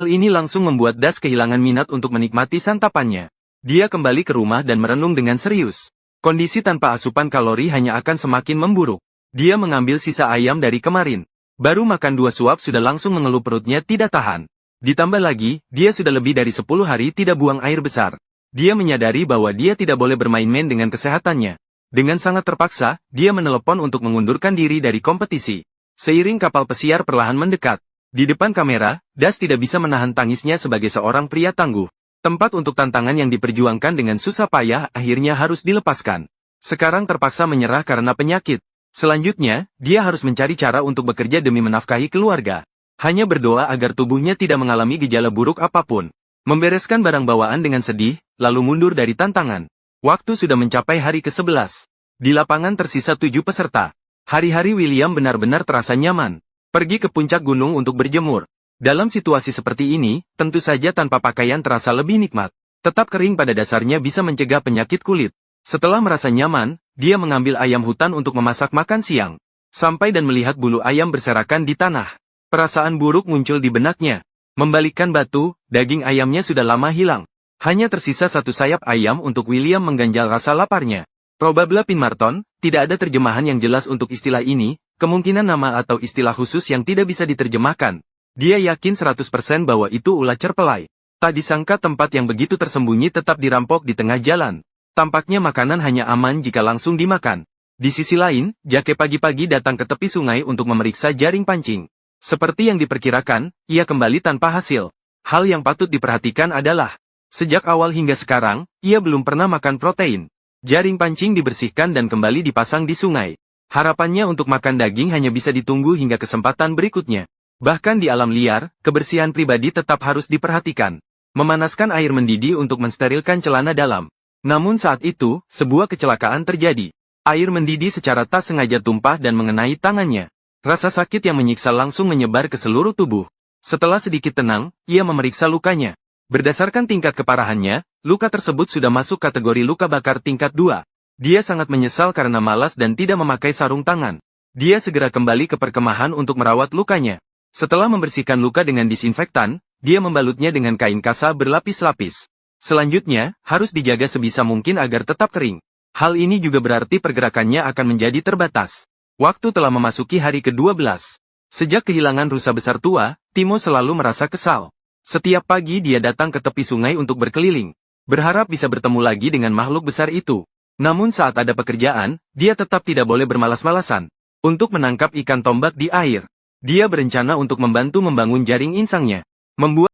Hal ini langsung membuat Das kehilangan minat untuk menikmati santapannya. Dia kembali ke rumah dan merenung dengan serius. Kondisi tanpa asupan kalori hanya akan semakin memburuk. Dia mengambil sisa ayam dari kemarin. Baru makan 2 suap sudah langsung mengeluh perutnya tidak tahan. Ditambah lagi, dia sudah lebih dari 10 hari tidak buang air besar. Dia menyadari bahwa dia tidak boleh bermain-main dengan kesehatannya. Dengan sangat terpaksa, dia menelepon untuk mengundurkan diri dari kompetisi. Seiring kapal pesiar perlahan mendekat. Di depan kamera, Das tidak bisa menahan tangisnya sebagai seorang pria tangguh. Tempat untuk tantangan yang diperjuangkan dengan susah payah akhirnya harus dilepaskan. Sekarang terpaksa menyerah karena penyakit. Selanjutnya, dia harus mencari cara untuk bekerja demi menafkahi keluarga. Hanya berdoa agar tubuhnya tidak mengalami gejala buruk apapun. Membereskan barang bawaan dengan sedih, lalu mundur dari tantangan. Waktu sudah mencapai hari ke-11. Di lapangan tersisa 7 peserta. Hari-hari William benar-benar terasa nyaman. Pergi ke puncak gunung untuk berjemur. Dalam situasi seperti ini, tentu saja tanpa pakaian terasa lebih nikmat. Tetap kering pada dasarnya bisa mencegah penyakit kulit. Setelah merasa nyaman, dia mengambil ayam hutan untuk memasak makan siang. Sampai dan melihat bulu ayam berserakan di tanah. Perasaan buruk muncul di benaknya. Membalikkan batu, daging ayamnya sudah lama hilang. Hanya tersisa 1 sayap ayam untuk William mengganjal rasa laparnya. Probable Pinmarton, tidak ada terjemahan yang jelas untuk istilah ini, kemungkinan nama atau istilah khusus yang tidak bisa diterjemahkan. Dia yakin 100% bahwa itu ulah cerpelai. Tak disangka tempat yang begitu tersembunyi tetap dirampok di tengah jalan. Tampaknya makanan hanya aman jika langsung dimakan. Di sisi lain, Jake pagi-pagi datang ke tepi sungai untuk memeriksa jaring pancing. Seperti yang diperkirakan, ia kembali tanpa hasil. Hal yang patut diperhatikan adalah, sejak awal hingga sekarang, ia belum pernah makan protein. Jaring pancing dibersihkan dan kembali dipasang di sungai. Harapannya untuk makan daging hanya bisa ditunggu hingga kesempatan berikutnya. Bahkan di alam liar, kebersihan pribadi tetap harus diperhatikan. Memanaskan air mendidih untuk mensterilkan celana dalam. Namun saat itu, sebuah kecelakaan terjadi. Air mendidih secara tak sengaja tumpah dan mengenai tangannya. Rasa sakit yang menyiksa langsung menyebar ke seluruh tubuh. Setelah sedikit tenang, ia memeriksa lukanya. Berdasarkan tingkat keparahannya, luka tersebut sudah masuk kategori luka bakar tingkat 2. Dia sangat menyesal karena malas dan tidak memakai sarung tangan. Dia segera kembali ke perkemahan untuk merawat lukanya. Setelah membersihkan luka dengan disinfektan, dia membalutnya dengan kain kasa berlapis-lapis. Selanjutnya, harus dijaga sebisa mungkin agar tetap kering. Hal ini juga berarti pergerakannya akan menjadi terbatas. Waktu telah memasuki hari ke-12. Sejak kehilangan rusa besar tua, Timo selalu merasa kesal. Setiap pagi dia datang ke tepi sungai untuk berkeliling. Berharap bisa bertemu lagi dengan makhluk besar itu. Namun saat ada pekerjaan, dia tetap tidak boleh bermalas-malasan. Untuk menangkap ikan tombak di air. Dia berencana untuk membantu membangun jaring insangnya. Membuat